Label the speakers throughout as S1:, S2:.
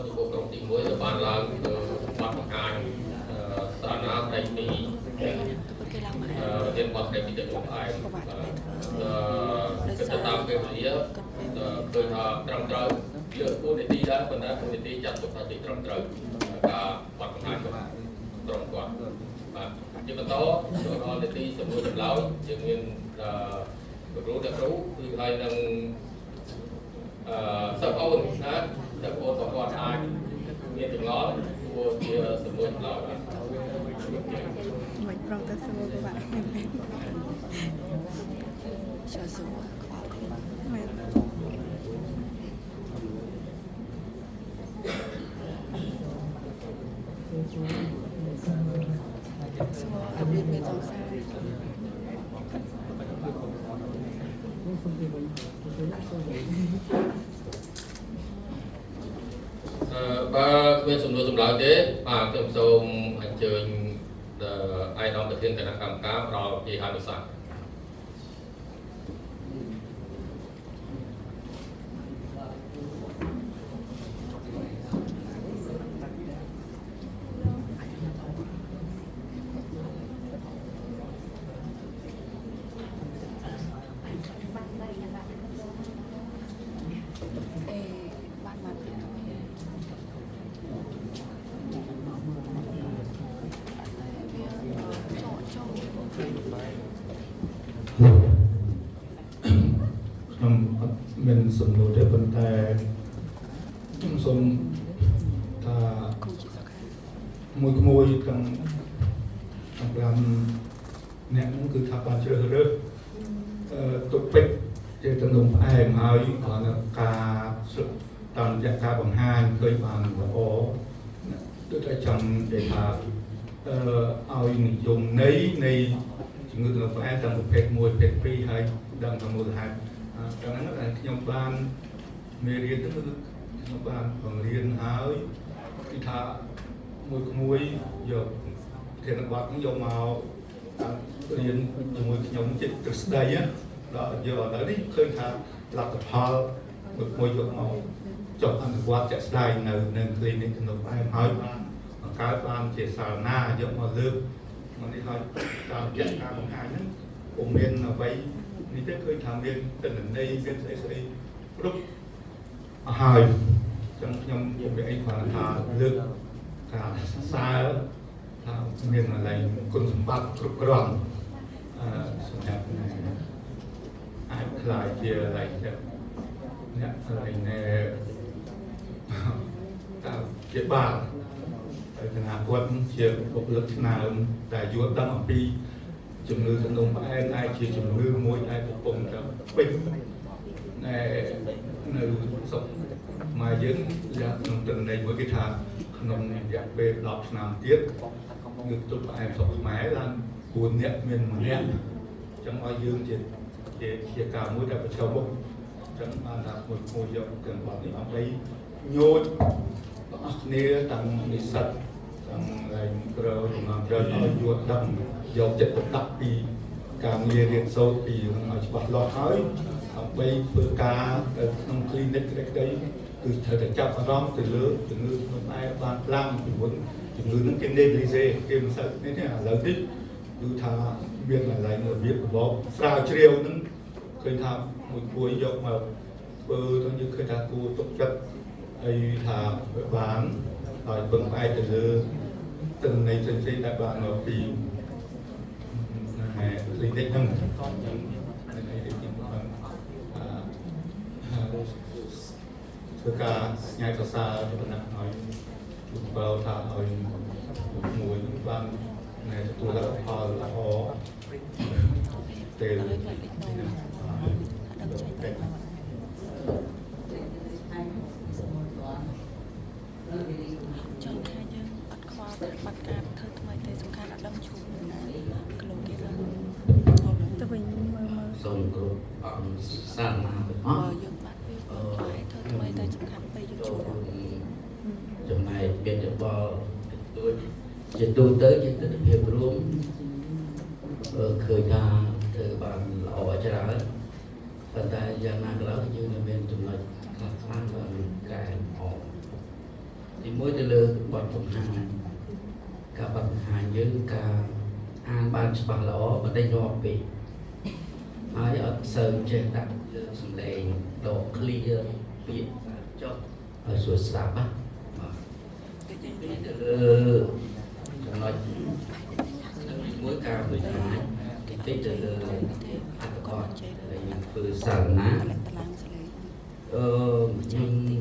S1: ចំពោះក្រុមទី1ដែលបានឡើងបាត់បង្ហាញសារណាផ្នែកពីរៀនបត់ផ្នែកពីទឹកលោកឯងគិតទៅតាមពេលវេលាឃើញថាត្រឹមត្រូវលើគោលនីតិដែរប៉ុន្តែគោលនីតិចាត់ទុកថាទីត្រឹមត្រូវការបាត់បង្ហាញរបស់ក្រុមគាត់បាទជាបន្តចូលដល់នីតិសំណួរចម្លើយយើងមានគ្រូអ្នកគ្រូគឺហើយនឹងសិស្សអូនណាសិស្សអូនរបស់គាត់អាចមានចម្ងល់ព្រោះជាសំណួរចម្លើយបាទ
S2: មិនប្រងទៅសួរក៏បាទចូលសួរខ្វល់ខ្លួនមែនសួររបៀបមេតងសា
S1: បើគ្មានសំណួរចម្លើយទេបាទខ្ញុំសូមអញ្ជើញអាយដាមប្រធានគណៈកម្មការផ្ដល់ជាអនុសាសន៍
S3: ខ្ញុំអត់មានសំណួរទេប៉ុន្តែខ្ញុំសូមថាមួយទាំង5អ្នកហ្នឹងគឺថាបានជ្រើសរើសទុកពេកជាទំនុំផ្អែមហើយការតាមរយៈការបង្ហាញឃើញបានល្អដូចតែចង់និយាយថាឲ្យនិយមនៃជំងឺទំនុំផ្អែមទាំងប្រភេទ1ប្រភេទ2ហើយដឹងថាមូលហេតុดังนั้นដែលខ្ញុំបានមេរៀនទៅគឺខ្ញុំបានបង្រៀនហើយគឺថាមួយយកធានបទនេះយកមករៀនជាមួយខ្ញុំចិត្តទ្រឹស្ដីដល់យកដល់នេះឃើញថាលទ្ធផលមួយយកមកចុះអនុវត្តជាក់ស្ដែងនៅនឹងគ្លីនិកទំនុំផ្អែមហើយបានបង្កើតបានជាសាលណាយកមកលើកមកនេះហើយតាមរយៈការបង្ហាញហ្នឹងពុំមានអ្វីនេះទៅឃើញថាមានទិន្នន័យមានស្អីគ្រប់ហើយចឹងខ្ញុំនិយាយអីគាត់ថាលើកការសរសើរថាមានកន្លែងគុណសម្បត្តិគ្រប់គ្រាន់សម្រាប់អាចខ្លាយជាកន្លែងអ្នកកន្លែងតាមជាបាល់ហើយគណៈគាត់ជាបុគ្គលិកស្នើមដែលយល់ដឹងអំពីជំងឺទំនុំផ្អែមអាចជាជំងឺមួយដែលកំពុងតែពេញនៅសុខមកយើងក្នុងទិន្នន័យមួយគេថាក្នុងរយៈពេល10ឆ្នាំទៀតគឺទុកផ្អែមសុខខ្មែរឡើង4នាក់មាន1នាក់អញ្ចឹងឲ្យយើងជាការមួយដែលប្រឈមមុខអញ្ចឹងបានថាមួយយកទាំងបទនេះដើម្បីញោចបងប្អូនគ្នាទាំងនិស្សិតទាំងឡើងក្រៅដំណើរត្រូវឲ្យយល់ដឹងយកចិត្តទុកដាក់ពីការងាររៀនសូត្រពីឲ្យច្បាស់លាស់ហើយដើម្បីធ្វើការនៅក្នុង clinic ក្តីគឺត្រូវតែចាប់អារម្មណ៍ទៅលើជំងឺក្នុងឯបានខ្លាំងពីមុនជំងឺនឹងគេ neglige គេមិនសូវនេះទេឥឡូវនេះគឺថាមានកន្លែងរបៀបរបបស្រាវជ្រាវនឹងឃើញថាមួយគួរយកមកធ្វើទៅយើងឃើញថាគួរទុកចិត្តហើយថាបានហើយពឹងផ្អែកទៅលើទិន្នន័យផ្សេងៗដែលបានមកពីclinic ហ្នឹងធ្វើការស្ញែកសរសើរទៅណាឲ្យបើថាឲ្យមួយបានទទួលលទ្ធផលល្អពេល
S2: ចង់ថាយើងអត់ខ្វល់តែបាត់ការធ្វើថ្មីតែសំខាន់អត់ដឹងឈប់ណាគីឡូគេរត់ទៅវិញមើល
S4: សូមគោរពអង្គសាសនាទាំងអស់
S2: យើងបាត់វាឲ្យធ្វើថ្មីតែសំខាន់ពេលយើងជួប
S4: ចំណែកមានយោបល់ដូចជាទូទៅជាទស្សនវិជ្ជារួមឃើញថាធ្វើបានល្អច្រើនប៉ុន្តែយ៉ាងណាក៏ដោយយើងនៅមានចំណុចខ្លះៗបានកែលម្អ thì mỗi từ lơ bọt bồng hàng cả bọt hàng với cả an ban bằng lõ và tay nhọp bị hai ở sơn trên đặt sầm lệ độ clear bị cho ở suốt sạp á nói mỗi ca với hai tích từ ăn còn từ sản ná nhưng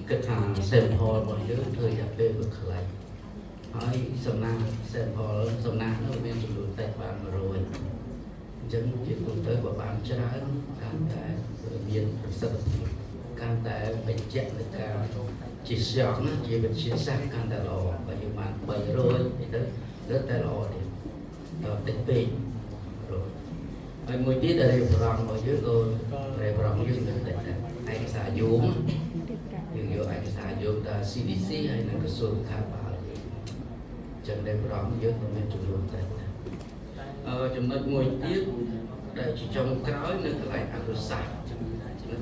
S4: cái thằng xem ho mọi thứ thời gian về vực lại hỏi sầm na xem ho sầm na nó bên chủ đối tài khoản rồi chân chuyện cũng tới của bạn trái càng tại miền sân càng tại bệnh chết là càng chỉ sẹo nó chỉ bệnh chia sát càng tại lò và nhiều bạn bày rồi thì đó rất tại lò thì tỉnh pin rồi ai mới tiết ở đây rằng ở dưới rồi đây rằng dưới người anh xả vốn nhưng anh xả vốn ta CDC hay là cái số khá bảo chẳng đây rằng dưới nó mới chủ động tại chúng nó ngồi tiếp đây chỉ trong cái lại ăn được sạch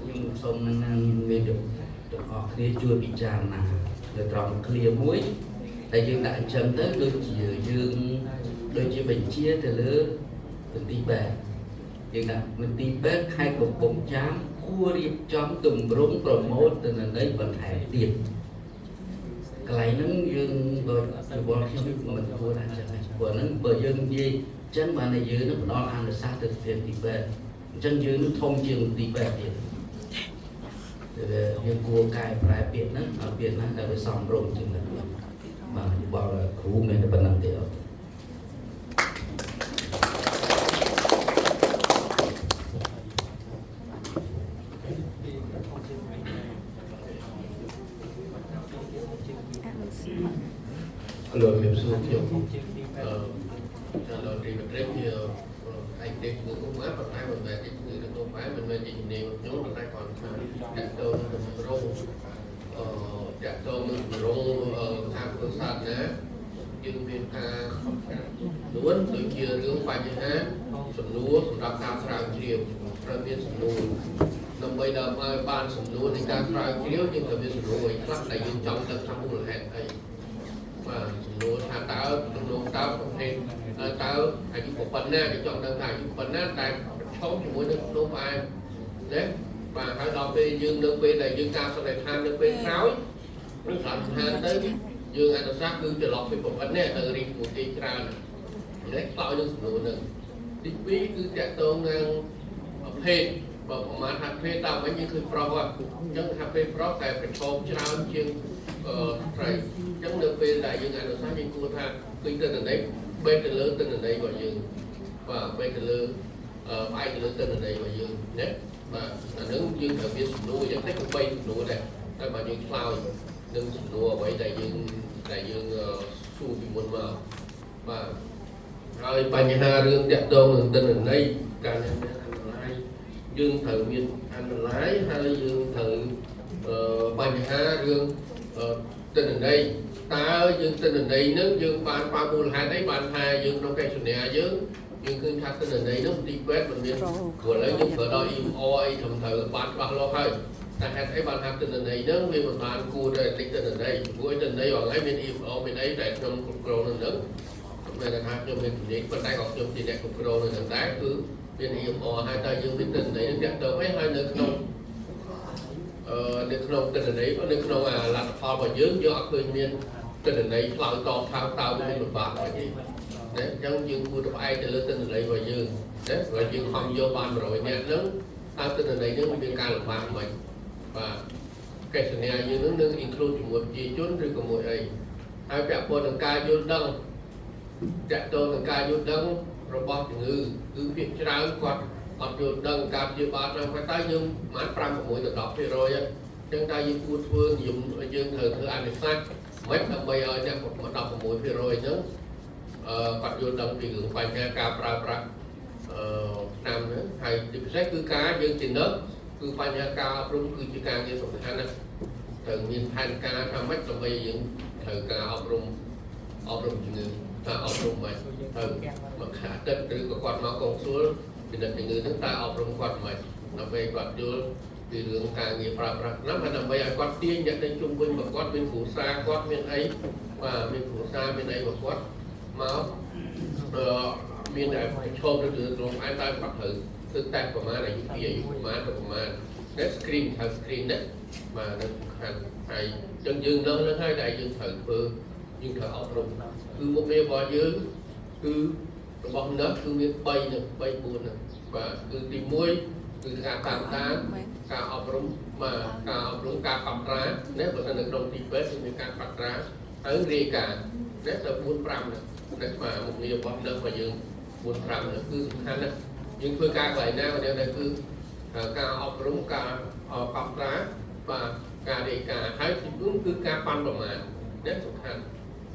S4: nhưng xong nên được họ kia chưa bị tràn là được rộng clear muối tại dương đại chân tới đôi chỉ dương đôi chỉ bệnh chia từ lứa từng tí bè dương đại mình tí bè hai cục bụng chám cua đi chóm tùm rúng promote từ đấy vận hành tiền cái này nó dương rồi từ bỏ khi mình cua lại của nó bờ dương gì chân mà này dưới nó đó ăn được xa từ tiền tí bè chân dưới nó thông trường tí bè tiền những cua cài phải biển nó ở biển nó là phải xong rồi chừng là mà bảo là cú mình là phần năng tiểu
S1: lời miệng xưa kiểu lời thì mình rất nhiều anh đi người cũng áp vào tay mình về cái người là không phải mình về chỉ nhiều nhớ là tay còn đặt tôi mình rung đặt tôi mình rung tham phương sạt nè dương miền ca lúa từ kia lúa phải như thế sườn lúa sườn đạp cao sào chiều rồi miền sườn lúa năm bây giờ mai ban sườn lúa thì cao sào chiều nhưng mà miền sườn lúa ấy lắc đại dương trong tận trong vùng hẹn đây mà sườn lúa tham táo sườn lúa táo không nên táo hay những bộ phận nè cái chọn đơn thải những phận nè tại số chỉ muốn được lúa phải đấy và phải đọc về dương nước bên này dương cao sau này tham nước bên kháo nước sạch tham tới dương anh sát cứ chờ lọc về bộ phận nè từ đi một cái ra đấy tạo dương sườn lúa nữa đi quý cứ chạy tôn ngang phê và mà hạt phê tao mấy nhữngคือ pro อ่ะ chân hạt phê pro แต่เป็นโฟมច្រើន ជាង ត្រី ចឹង នៅ ពេល ដែល យើង អនុសាសន៍ យើង គួរ ថា ឃើញ ទៅ នៅ នេះ បេត ទៅ លើ ទៅ នៅ នេះ របស់ យើង បាទ បេត ទៅ លើ ផ្អែក ទៅ លើ ទៅ នៅ នេះ របស់ យើង ណា បាទ អា នឹង យើង ត្រូវ មាន សំណួរ យ៉ាង តិច ក៏ 3 សំណួរ ដែរ តែ បើ យើង ឆ្លើយ នឹង សំណួរ អ្វី ដែល យើង សួរ ពី មុន មក បាទ ហើយ បញ្ហា រឿង តាក់ទង នឹង ទៅ នៅ នេះ ការ dương thử miền ăn lái hay dương thửបញ្ហារឿងទិន្នន័យតើយើងទិន្នន័យនឹងយើងបានបើមូលហេតុអីបានថាយើងក្នុងកិច្ចសន្យាយើងឃើញថាទិន្នន័យនោះទីពេទ្យមិនមានព្រោះឥឡូវយើងក៏ដល់ EMO អីត្រឹមត្រូវបានច្បាស់លាស់ហើយតែហេតុអីបានថាទិន្នន័យនឹងវាមិនបានគួរតែទិន្នន័យព្រោះទិន្នន័យអត់ហើយមាន EMO មានអីតែខ្ញុំគ្រប់គ្រងនឹងតែថាខ្ញុំមានជំនាញប៉ុន្តែក៏ខ្ញុំជាអ្នកគ្រប់គ្រងនឹងដែរគឺមាន EMO ហើយតែយើងមានទិន្នន័យនឹងតាក់ទងអីហើយនៅក្នុងទិន្នន័យនៅក្នុងលទ្ធផលរបស់យើងអត់ឃើញមានទិន្នន័យឆ្លើយតបថាតើមានលំបាកអីទេអញ្ចឹងយើងគួរតែផ្អែកទៅលើទិន្នន័យរបស់យើងណាព្រោះយើងខំយកបាន100នាក់ហ្នឹងតើទិន្នន័យហ្នឹងមានការលំបាកមិនបាទកិច្ចសន្យាយើងហ្នឹងនឹង include ជាមួយប្រជាជនឬក៏មួយអីហើយពាក់ព័ន្ធនឹងការយល់ដឹងតាក់ទងនឹងការយល់ដឹងរបស់ជំងឺគឺភាគច្រើនគាត់អត់យល់ដឹងការព្យាបាលតាមតែយើងប្រហែល 5-6 ទៅ 10% អញ្ចឹងតែយើងគួរធ្វើយើងត្រូវធ្វើអនុសាសន៍មិនដើម្បីឲ្យអ្នក16% អញ្ចឹងគាត់យល់ដឹងពីរឿងបញ្ហាការប្រើប្រាស់ឆ្នាំហ្នឹងហើយទីពិសេសគឺការយើងជានិកគឺបញ្ហាការអប់រំគឺជាការងារសំខាន់ណាស់ត្រូវមានផែនការថាម៉េចដើម្បីយើងត្រូវការអប់រំជំងឺថាអប់រំមិនត្រូវមកខាទឹកឬក៏គាត់មកកងសួលពិនិត្យជំងឺហ្នឹងតើអប់រំគាត់មិនដើម្បីគាត់យល់ ពីរឿងការងារប្រើប្រាស់ណាស់ដើម្បីឲ្យគាត់ទាញអ្នកដែលជុំវិញមកគាត់មានគ្រួសារគាត់មានអីបាទមានគ្រួសារមានអីរបស់គាត់មកមានតែឈប់ឬក្នុងឯតែគាត់ត្រូវធ្វើតែប្រមាណអាយុពីអាយុប្រមាណទៅប្រមាណដែល screen ហៅ screen ណាបាទនៅខាងហើយចឹងយើងនឹងហើយដែលយើងត្រូវធ្វើយើងត្រូវអប់រំគឺមុខងាររបស់យើងគឺរបស់នោះគឺមាន3នឹង3 4ហ្នឹងបាទគឺទី1គឺការតាមដានការអប់រំបាទការអប់រំការកត់ត្រាណាបើនៅក្នុងទីពេទ្យគឺមានការកត់ត្រាហើយរាយការណ៍ណាដល់4 5ហ្នឹងណាបាទមុខងាររបស់នោះរបស់យើង4 5ហ្នឹងគឺសំខាន់ណាស់យើងធ្វើការកន្លែងណាក៏ដែរគឺការអប់រំការកត់ត្រាបាទការរាយការណ៍ហើយទី4គឺការប៉ាន់ប្រមាណណាសំខាន់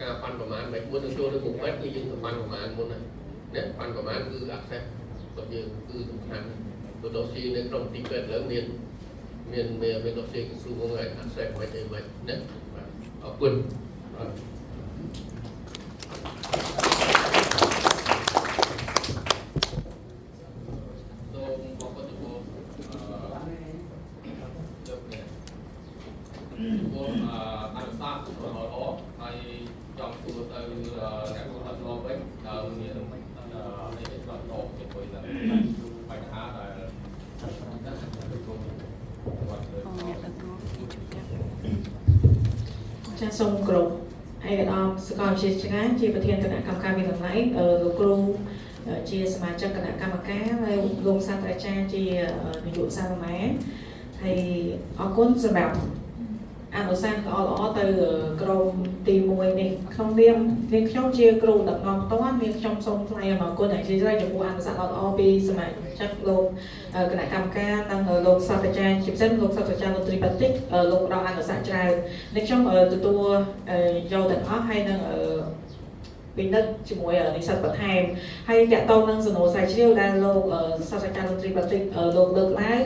S1: ការប៉ាន់ប្រមាណមិនមុននឹងចូលទៅមុខពេទ្យគឺយើងប៉ាន់ប្រមាណមុនណាប៉ាន់ប្រមាណគឺ access របស់យើងគឺសំខាន់ទៅដល់ស៊ីនៅក្នុងទីពេទ្យឥឡូវមានដល់ស៊ីក្រសួងហើយ access មិនអីមិនណាបាទអរគុណអនុសាសន៍ល្អហើយចង់ធ្វើទៅអ្នកគាត់អត់មកវិញដល់មានអីស្រាប់តជាមួយនឹងបញ្ហាដែលគាត់
S2: អ្នកដឹកនាំទីជួយកាត់
S5: ចាសូមគោរពឯកឧត្តមសាកលវិទ្យាឆ្ងាយជាប្រធានគណៈកម្មការវិទ្យាល័យលោកគ្រូជាសមាជិកគណៈកម្មការហើយលោកសាស្ត្រាចារ្យជានាយកសាស្ត្រម៉ែហើយអរគុណសម្រាប់អនុសាសន៍ល្អទៅក្រុមទី1នេះក្នុងនាមខ្ញុំជាគ្រូដឹកនាំផ្ទាល់មានខ្ញុំសូមថ្លែងអំណរគុណយ៉ាងជ្រាលជ្រៅចំពោះអនុសាសន៍ល្អពីសមាជិកលោកគណៈកម្មការនិងលោកសាស្ត្រាចារ្យជាពិសេសលោកសាស្ត្រាចារ្យលោកត្រីបាតិកលោកផ្ដល់អនុសាសន៍ច្រើននេះខ្ញុំទទួលយកទាំងអស់ហើយនឹងពិនិត្យជាមួយនិស្សិតបន្ថែមហើយតាក់ទងនឹងសំណួរស្រាវជ្រាវដែលលោកសាស្ត្រាចារ្យលោកត្រីបាតិកលោកលើកឡើង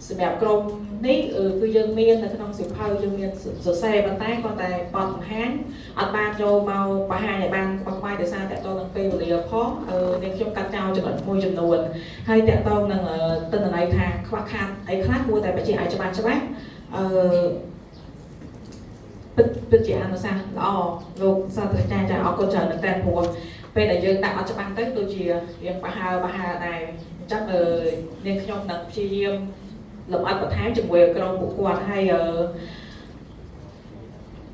S5: សម្រាប់ក្រុមនេះគឺយើងមាននៅក្នុងសិភៅយើងមានសរសេរប៉ុន្តែគាត់តែបទបង្ហាញអត់បានយកមកបង្ហាញឲ្យបានខ្វះខ្វាយដោយសារតាក់ទងនឹងពេលវេលាផងនេះខ្ញុំកាត់ចោលចំណុចមួយចំនួនហើយតាក់ទងនឹងទិន្នន័យថាខ្វះខាតអីខ្លះគួរតែបញ្ជាក់ឲ្យច្បាស់ពិតជាអនុសាសន៍ល្អលោកសាស្ត្រាចារ្យចាអរគុណច្រើនមែនទែនព្រោះពេលដែលយើងដាក់អត់ច្បាស់ទៅដូចជាយើងបះហើដែរអញ្ចឹងនាងខ្ញុំនឹងព្យាយាមលម្អិតបន្ថែមជាមួយក្រុមពួកគាត់ហើយ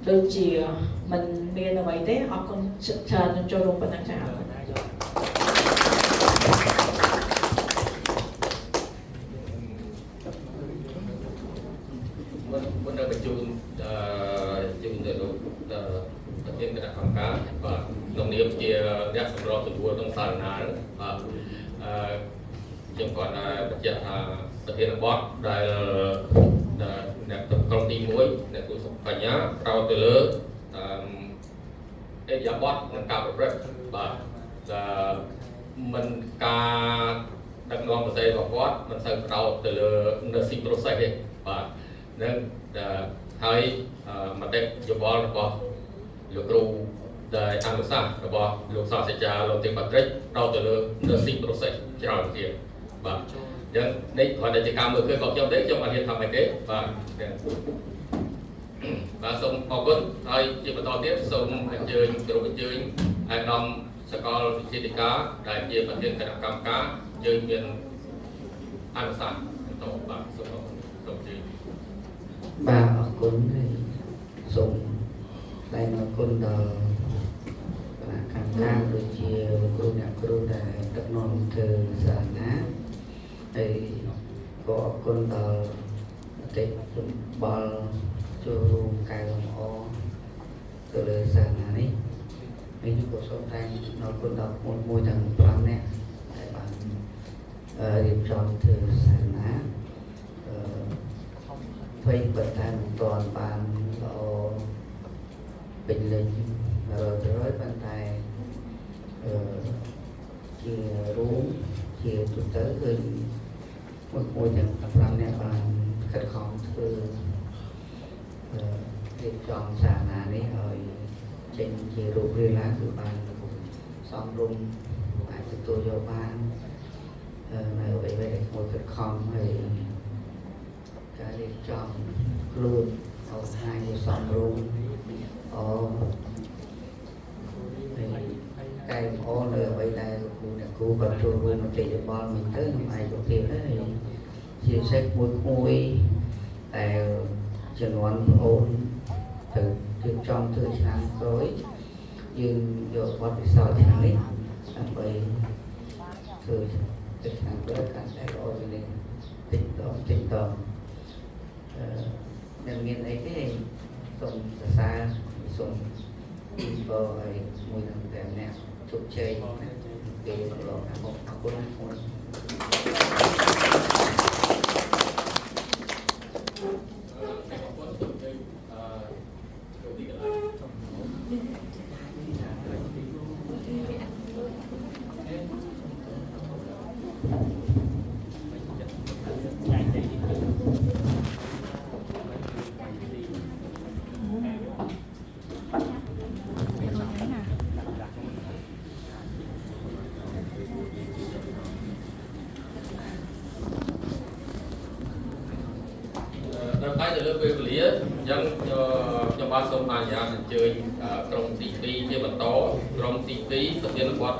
S5: ដូចជាមិនមានអ្វីទេអរគុណច្រើនខ្ញុំចូលរួមប៉ុណ្ណឹងចា៎
S1: មុននឹងបញ្ជូនទៅលោកប្រធានគណៈកម្មការបាទក្នុងនាមជាអ្នកសម្របសម្រួលក្នុងសារណាបាទខ្ញុំគាត់បញ្ជាក់ថាប្រធានបទដែលអ្នកក្រុមទី1អ្នកគូសុបញ្ញាប្រោតទៅលើអេយ៉ាបតនិងការប្រព្រឹត្តបាទមិនការដឹកនាំប្រទេសរបស់គាត់មិនសូវប្រោតទៅលើ nursing process ទេបាទនឹងហើយមតិយោបល់របស់លោកគ្រូដែលអនុសាសន៍របស់លោកសាស្ត្រាចារ្យលោកទីបាត្រិកប្រោតទៅលើ nursing process ច្រើនទៀតបាទអញ្ចឹងនេះគាត់តែជាការមើលឃើញរបស់ខ្ញុំទេខ្ញុំអត់ហ៊ានធ្វើអីទេបាទសូមអរគុណហើយជាបន្តទៀតសូមអញ្ជើញក្រុមអញ្ជើញអាយដាមសាកលវិទ្យាធិការដែលជាប្រធានគណៈកម្មការយើងមានអនុសាសន៍បន្តបាទសូមអរគុណសូមអញ្ជើញ
S4: បាទអរគុណហើយសូមតែអរគុណដល់គណៈកម្មការដូចជាគ្រូអ្នកគ្រូដែលដឹកនាំធ្វើសារណាហើយក៏អរគុណដល់មតិយោបល់ចូលរួមកែលម្អទៅលើសារណានេះហើយខ្ញុំក៏សូមតែអរគុណដល់មួយទាំង5នាក់ដែលបានរៀបចំធ្វើសារណាអ្វីប៉ុន្តែមិនទាន់បានល្អពេញលេញ100%ប៉ុន្តែជារួមជាទូទៅគឺមួយទាំង5នាក់បានខិតខំធ្វើរៀបចំសារណានេះឲ្យចេញជារូបរាងឡើងគឺបានសមរម្យអាចទទួលយកបាននៅអ្វីៗដែលមួយខិតខំហើយ ការរៀបចំខ្លួនអស់ថ្ងៃសំរុំកែល្អនៅអ្វីដែលគ្រូអ្នកគ្រូគាត់ចូលរួមមតិយោបល់មិនទៅក្នុងឯកភាពហើយជាសេចមួយតែជំនាន់ប្អូនទៅរៀបចំធ្វើឆ្នាំក្រោយយើងយកបទពិសោធន៍ឆ្នាំនេះដើម្បីធ្វើទៅឆ្នាំក្រោយកាន់តែល្អជាងនេះតិចតនឹងមានអីទេសូមសរសើរសូមពីបឲ្យមួយនឹងតែម្នាក់ជោគជ័យពេលកន្លងមកអរគុណណាស់
S1: ដល់តែទៅលើពេលវេលាអញ្ចឹងខ្ញុំបាទសូមអនុញ្ញាតអញ្ជើញក្រុមទី2ជាបន្តក្រុមទី2ប្រធានបទ